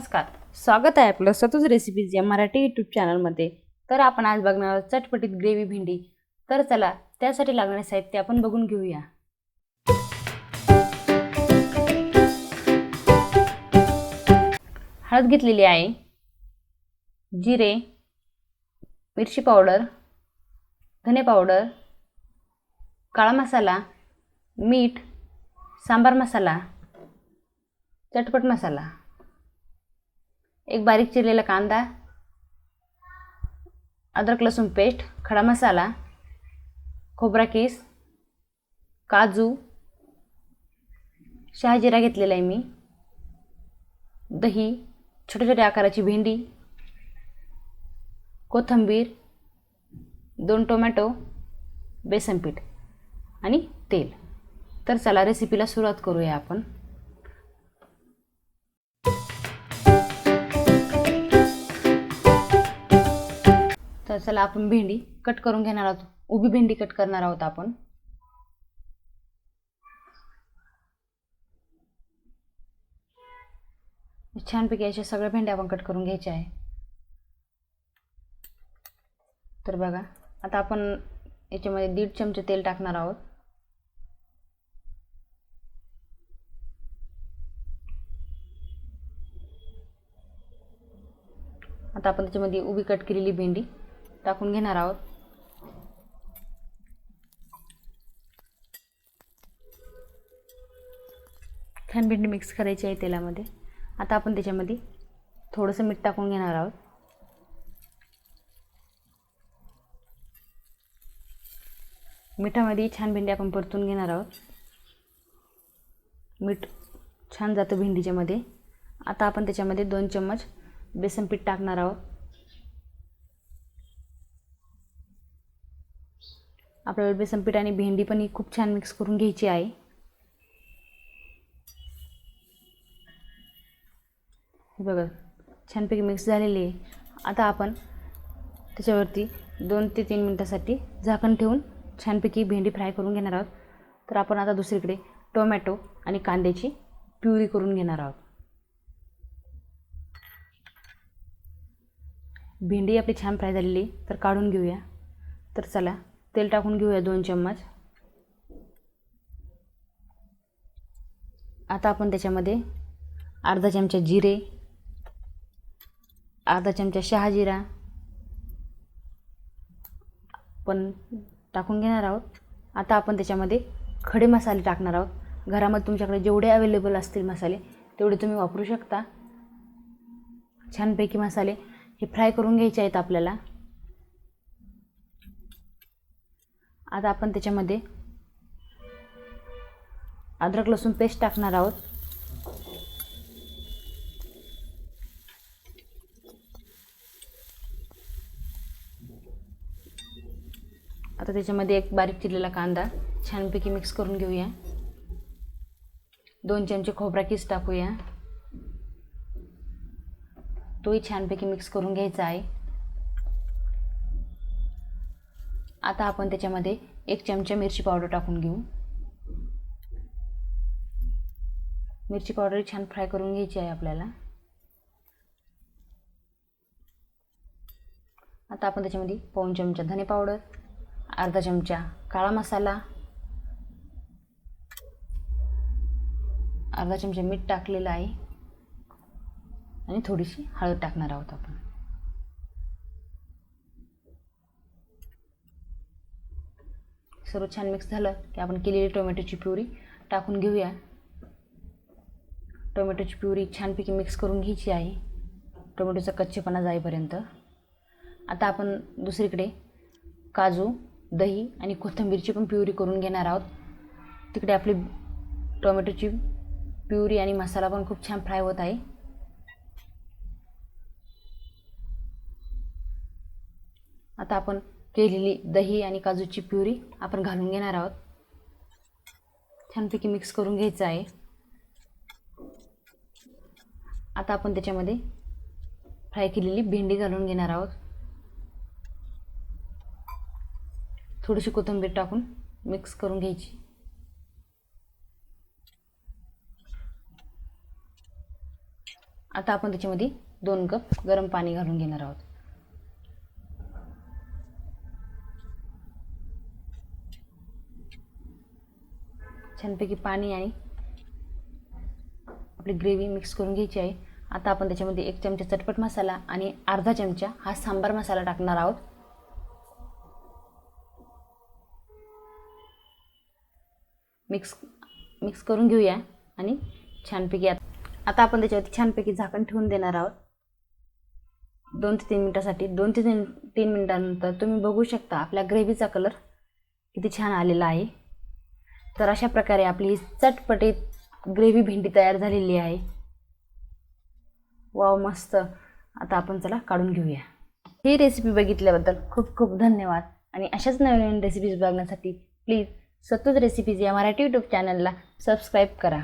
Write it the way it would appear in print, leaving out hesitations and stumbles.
नमस्कार, स्वागत आहे आपलं सातूच रेसिपीज या मराठी यूट्यूब चॅनलमध्ये। तर आपण आज बघणार आहोत चटपटीत ग्रेव्ही भेंडी। तर चला त्यासाठी लागणारे साहित्य आपण बघून घेऊया। हळद घेतलेली आहे, जिरे, मिरची पावडर, धने पावडर, काळा मसाला, मीठ, सांबार मसाला, चटपट मसाला, एक बारीक चिरलेला कांदा, अदरक लसूण पेस्ट, खडा मसाला, खोबरा कीस, काजू, शहाजिरा घेतलेला आहे मी, दही, छोटे छोटे आकाराची भेंडी, कोथिंबीर, 2 टोमॅटो, बेसन पीठ आणि तेल। तर चला रेसिपीला सुरुवात करूया आपण। तर चला आपण भेंडी कट करून घेणार आहोत। उभी भेंडी कट करणार आहोत आपण। छानपैकी अशा सगळ्या भेंड्या आपण कट करून घ्यायच्या आहे। तर बघा, आता आपण याच्यामध्ये 1.5 चमचे तेल टाकणार आहोत। आता आपण त्याच्यामध्ये उभी कट केलेली भेंडी टाकून घेणार आहोत। छान भेंडी मिक्स करायची आहे तेलामध्ये। आता आपण त्याच्यामध्ये थोडंसं मीठ टाकून घेणार आहोत। मिठामध्ये छान भेंडी आपण परतून घेणार आहोत। मीठ छान जातं भेंडीच्या मध्ये। आता आपण त्याच्यामध्ये 2 चम्मच बेसन पीठ टाकणार आहोत। आपल्याला बेसन पीठ आणि भेंडी पण ही खूप छान मिक्स करून घ्यायची आहे। बघा, छानपैकी मिक्स झालेली आहे। आता आपण त्याच्यावरती 2 ते 3 मिनिटांसाठी झाकण ठेवून छानपैकी भेंडी फ्राय करून घेणार आहोत। तर आपण आता दुसरीकडे टोमॅटो आणि कांद्याची प्युरी करून घेणार आहोत। भेंडी आपली छान फ्राय झालेली, तर काढून घेऊया। तर चला तेल टाकून घेऊया 2 चम्मच। आता आपण त्याच्यामध्ये अर्धा चमचा जिरे, अर्धा चमचा शहाजिरा पण टाकून घेणार आहोत। आता आपण त्याच्यामध्ये खडे मसाले टाकणार आहोत। घरामध्ये तुमच्याकडे जेवढे अवेलेबल असतील मसाले तेवढे तुम्ही वापरू शकता। छानपैकी मसाले हे फ्राय करून घ्यायचे आहेत आपल्याला। आता आपण त्याच्यामध्ये अद्रक लसूण पेस्ट टाकणार आहोत। आता त्याच्यामध्ये एक बारीक चिरलेला कांदा छानपैकी मिक्स करून घेऊया। 2 चमचे खोबरा कीस टाकूया, तोही छानपैकी मिक्स करून घ्यायचा आहे। आता आपण त्याच्यामध्ये 1 चमचा मिरची पावडर टाकून घेऊ। मिरची पावडर छान फ्राय करून घ्यायची आहे आपल्याला। आता आपण त्याच्यामध्ये 1 चमचा धने पावडर, अर्धा चमचा काळा मसाला, अर्धा चमचा मीठ टाकलेलं आहे आणि थोडीशी हळद टाकणार आहोत आपण। सर्व छान मिक्स झालं की आपण केलेली टोमॅटोची प्युरी टाकून घेऊया। टोमॅटोची प्युरी छानपैकी मिक्स करून घ्यायची आहे, टोमॅटोचा कच्चेपणा जाईपर्यंत। आता आपण दुसरीकडे काजू, दही आणि कोथिंबीरची पण प्युरी करून घेणार आहोत। तिकडे आपली टोमॅटोची प्युरी आणि मसाला पण खूप छान फ्राय होत आहे। आता आपण केलेली दही आणि काजूची प्युरी आपण घालून घेणार आहोत। छानपैकी मिक्स करून घ्यायचं आहे। आता आपण त्याच्यामध्ये फ्राय केलेली भेंडी घालून घेणार आहोत। थोडीशी कोथिंबीर टाकून मिक्स करून घ्यायची। आता आपण त्याच्यामध्ये 2 कप गरम पाणी घालून घेणार आहोत. छानपैकी पाणी आणि आपली ग्रेव्ही मिक्स करून घ्यायची आहे. आता आपण त्याच्यामध्ये 1 चमचा चटपट मसाला आणि अर्धा चमचा हा सांबार मसाला टाकणार आहोत. मिक्स करून घेऊया आणि छानपैकी आता आपण त्याच्यावरती छानपैकी झाकण ठेवून देणार आहोत 2 ते 3 मिनिटांसाठी. 2 ते 3 मिनिटांनंतर तुम्ही बघू शकता आपल्या ग्रेव्हीचा कलर किती छान आलेला आहे. तर अशा प्रकारे आपली ही चटपटीत ग्रेव्ही भेंडी तयार झालेली आहे. वाव, मस्त. आता आपण चला काढून घेऊया. ही रेसिपी बघितल्याबद्दल खूप खूप धन्यवाद आणि अशाच नवीन रेसिपीज बघण्यासाठी प्लीज सतूच रेसिपीज या मराठी यूट्यूब चॅनलला सबस्क्राईब करा.